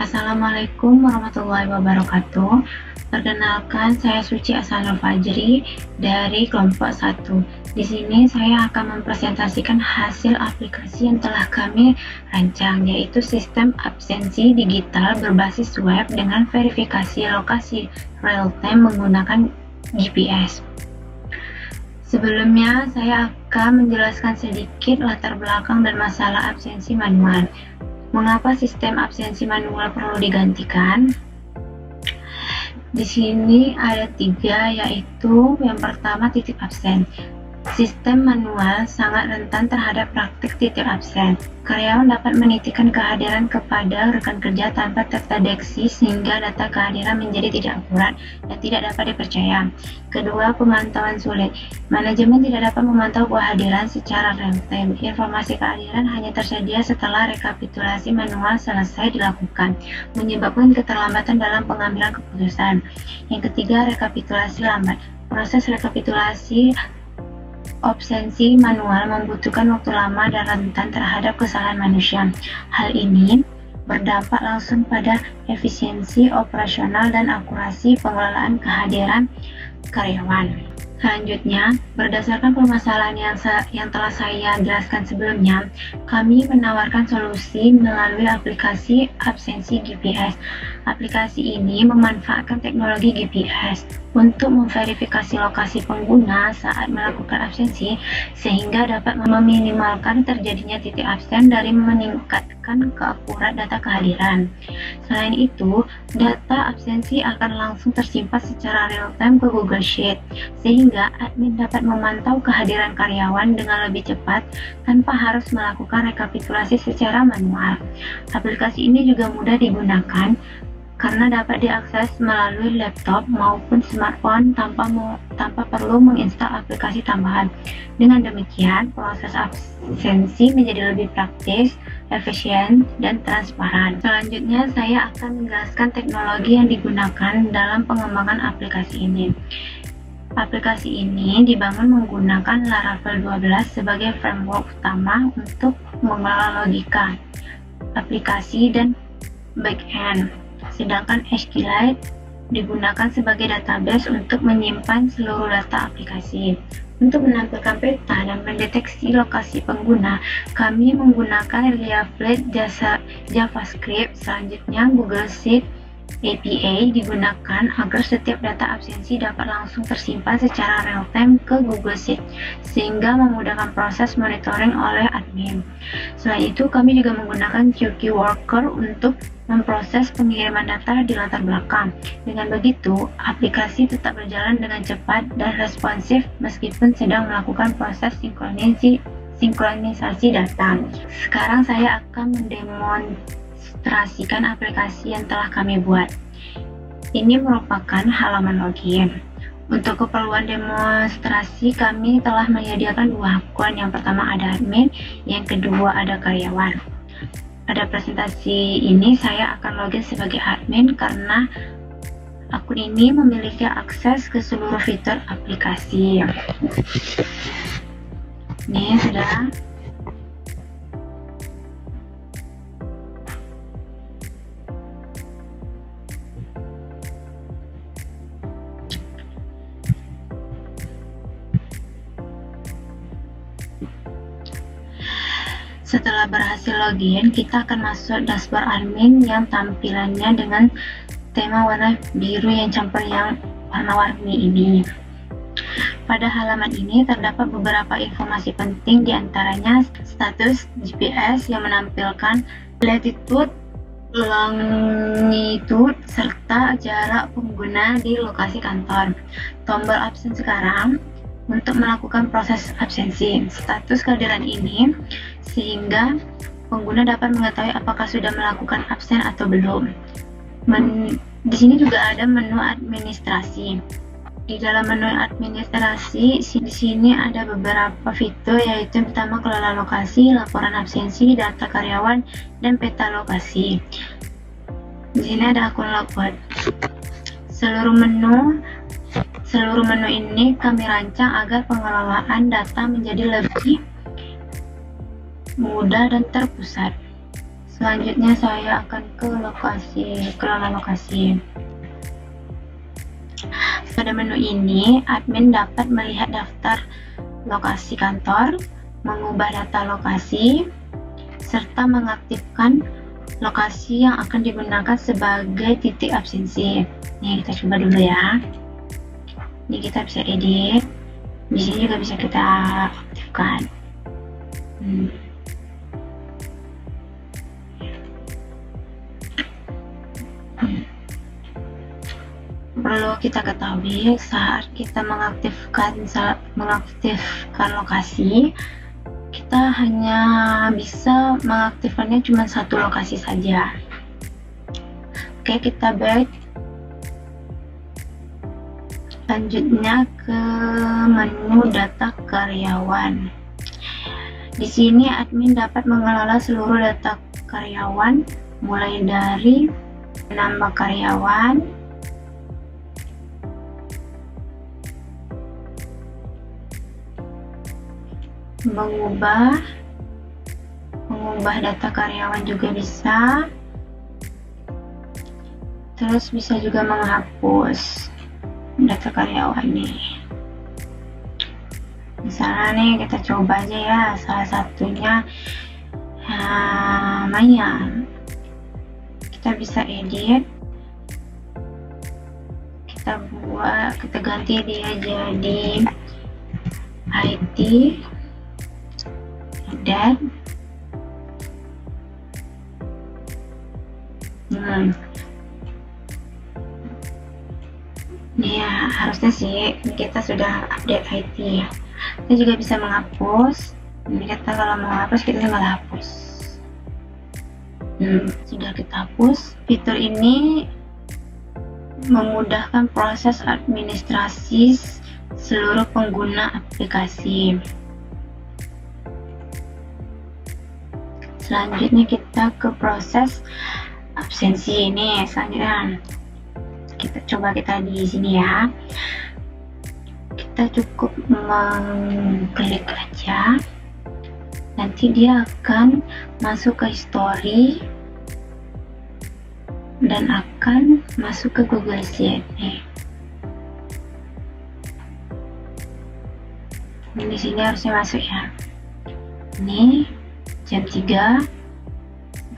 Assalamualaikum warahmatullahi wabarakatuh. Perkenalkan, saya Suci Ahsanul Fajri dari kelompok 1. Di sini saya akan mempresentasikan hasil aplikasi yang telah kami rancang, yaitu sistem absensi digital berbasis web dengan verifikasi lokasi real-time menggunakan GPS. Sebelumnya, saya akan menjelaskan sedikit latar belakang dan masalah absensi manual. Mengapa sistem absensi manual perlu digantikan? Di sini ada 3, yaitu yang pertama titip absen. Sistem manual sangat rentan terhadap praktik titip absen. Karyawan dapat menitipkan kehadiran kepada rekan kerja tanpa terdeteksi sehingga data kehadiran menjadi tidak akurat dan tidak dapat dipercaya. Kedua, pemantauan sulit. Manajemen tidak dapat memantau kehadiran secara real-time. Informasi kehadiran hanya tersedia setelah rekapitulasi manual selesai dilakukan, menyebabkan keterlambatan dalam pengambilan keputusan. Yang ketiga, rekapitulasi lambat. Proses rekapitulasi absensi manual membutuhkan waktu lama dan rentan terhadap kesalahan manusia. Hal ini berdampak langsung pada efisiensi operasional dan akurasi pengelolaan kehadiran karyawan. Selanjutnya, berdasarkan permasalahan yang telah saya jelaskan sebelumnya, kami menawarkan solusi melalui aplikasi absensi GPS. Aplikasi ini memanfaatkan teknologi GPS untuk memverifikasi lokasi pengguna saat melakukan absensi, sehingga dapat meminimalkan terjadinya titik absen dari meningkatkan keakurat data kehadiran. Selain itu, data absensi akan langsung tersimpan secara real-time ke Google Sheet, sehingga admin dapat memantau kehadiran karyawan dengan lebih cepat tanpa harus melakukan rekapitulasi secara manual. Aplikasi ini juga mudah digunakan karena dapat diakses melalui laptop maupun smartphone tanpa perlu menginstal aplikasi tambahan. Dengan demikian, proses absensi menjadi lebih praktis, efisien, dan transparan. Selanjutnya, saya akan menjelaskan teknologi yang digunakan dalam pengembangan aplikasi ini. Aplikasi ini dibangun menggunakan Laravel 12 sebagai framework utama untuk mengelola logika aplikasi dan backend. Sedangkan SQLite digunakan sebagai database untuk menyimpan seluruh data aplikasi. Untuk menampilkan peta dan mendeteksi lokasi pengguna, kami menggunakan Reliability JavaScript. Selanjutnya, Google Sheet API digunakan agar setiap data absensi dapat langsung tersimpan secara real-time ke Google Sheet, sehingga memudahkan proses monitoring oleh admin. Selain itu, kami juga menggunakan QQ Worker untuk memproses pengiriman data di latar belakang. Dengan begitu, aplikasi tetap berjalan dengan cepat dan responsif meskipun sedang melakukan proses sinkronisasi data. Sekarang saya akan mendemonstrasikan aplikasi yang telah kami buat. Ini merupakan halaman login. Untuk keperluan demonstrasi, kami telah menyediakan 2 akun. Yang pertama ada admin, yang kedua ada karyawan. Pada presentasi ini saya akan login sebagai admin karena akun ini memiliki akses ke seluruh fitur aplikasi. Ini sudah. Setelah berhasil login, kita akan masuk dashboard admin yang tampilannya dengan tema warna biru yang campur yang warna-warni ini. Pada halaman ini terdapat beberapa informasi penting, diantaranya status GPS yang menampilkan latitude, longitude, serta jarak pengguna di lokasi kantor. Tombol absen sekarang untuk melakukan proses absensi. Status kehadiran ini sehingga pengguna dapat mengetahui apakah sudah melakukan absen atau belum. Di sini juga ada menu administrasi. Di dalam menu administrasi, di sini ada beberapa fitur, yaitu yang pertama kelola lokasi, laporan absensi, data karyawan, dan peta lokasi. Di sini ada akun logout. Seluruh menu ini kami rancang agar pengelolaan data menjadi lebih mudah dan terpusat. Selanjutnya saya akan ke kelola lokasi. Pada menu ini, admin dapat melihat daftar lokasi kantor, mengubah data lokasi, serta mengaktifkan lokasi yang akan digunakan sebagai titik absensi. Nih, kita coba dulu ya. Ini kita bisa edit. Di sini juga bisa kita aktifkan. Perlu kita ketahui saat kita mengaktifkan lokasi, kita hanya bisa mengaktifkannya cuma satu lokasi saja. Oke, kita back. Selanjutnya ke menu data karyawan. Di sini admin dapat mengelola seluruh data karyawan, mulai dari menambah karyawan, mengubah data karyawan juga bisa, terus bisa juga menghapus data karyawan nih. Misalnya nih, kita coba aja ya, salah satunya Maya. Kita bisa edit, kita ganti dia jadi IT dan ya, harusnya sih kita sudah update IT ya. Kita juga bisa menghapus. Ini kita kalau mau hapus, kita tinggal hapus. Sudah kita hapus. Fitur ini memudahkan proses administrasi seluruh pengguna aplikasi. Selanjutnya kita ke proses absensi ini. Selanjutnya kita di sini ya. Kita cukup mengklik aja, nanti dia akan masuk ke history dan akan masuk ke Google Sheet nih. Di sini harusnya masuk ya. Ini jam 3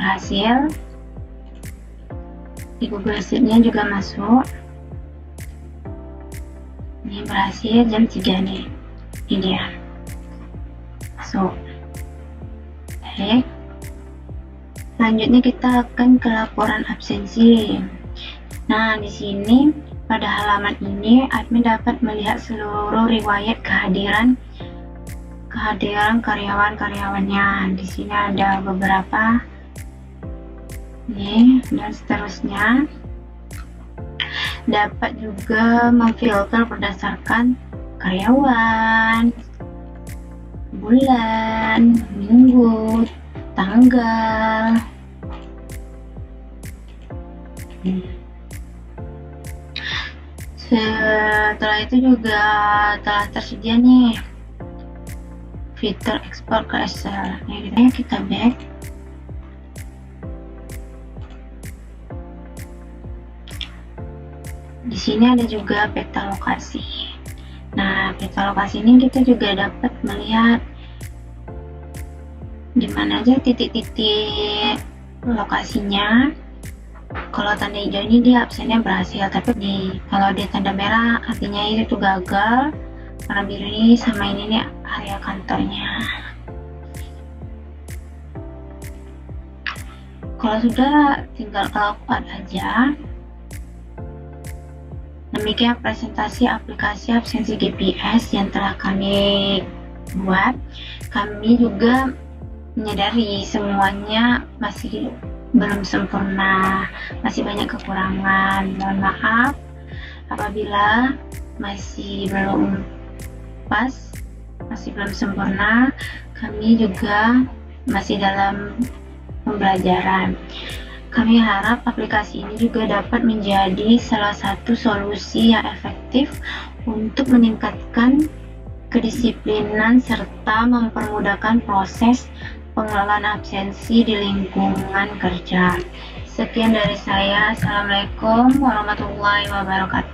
berhasil. Di Google Sheet-nya juga masuk. Ini berhasil jam 3 nih. Ini dia. Masuk. Baik. Selanjutnya kita akan ke laporan absensi. Nah, di sini pada halaman ini admin dapat melihat seluruh riwayat kehadiran karyawan-karyawannya. Di sini ada beberapa nih dan seterusnya. Dapat juga memfilter berdasarkan karyawan, bulan, minggu, tanggal. Setelah itu juga telah tersedia nih fitur ekspor ke Excel. Nah, kita back. Di sini ada juga peta lokasi. Nah, peta lokasi ini kita juga dapat melihat di mana aja titik-titik lokasinya. Kalau tanda hijau ini dia absennya berhasil, tapi kalau dia tanda merah artinya itu gagal. Warna biru ini sama ini nih area kantornya. Kalau sudah, tinggal keluar aja. Demikian presentasi aplikasi absensi GPS yang telah kami buat. Kami juga menyadari semuanya masih belum sempurna, masih banyak kekurangan. Mohon maaf apabila masih belum pas, masih belum sempurna. Kami juga masih dalam pembelajaran. Kami harap aplikasi ini juga dapat menjadi salah satu solusi yang efektif untuk meningkatkan kedisiplinan serta mempermudahkan proses pengelolaan absensi di lingkungan kerja. Sekian dari saya. Assalamualaikum warahmatullahi wabarakatuh.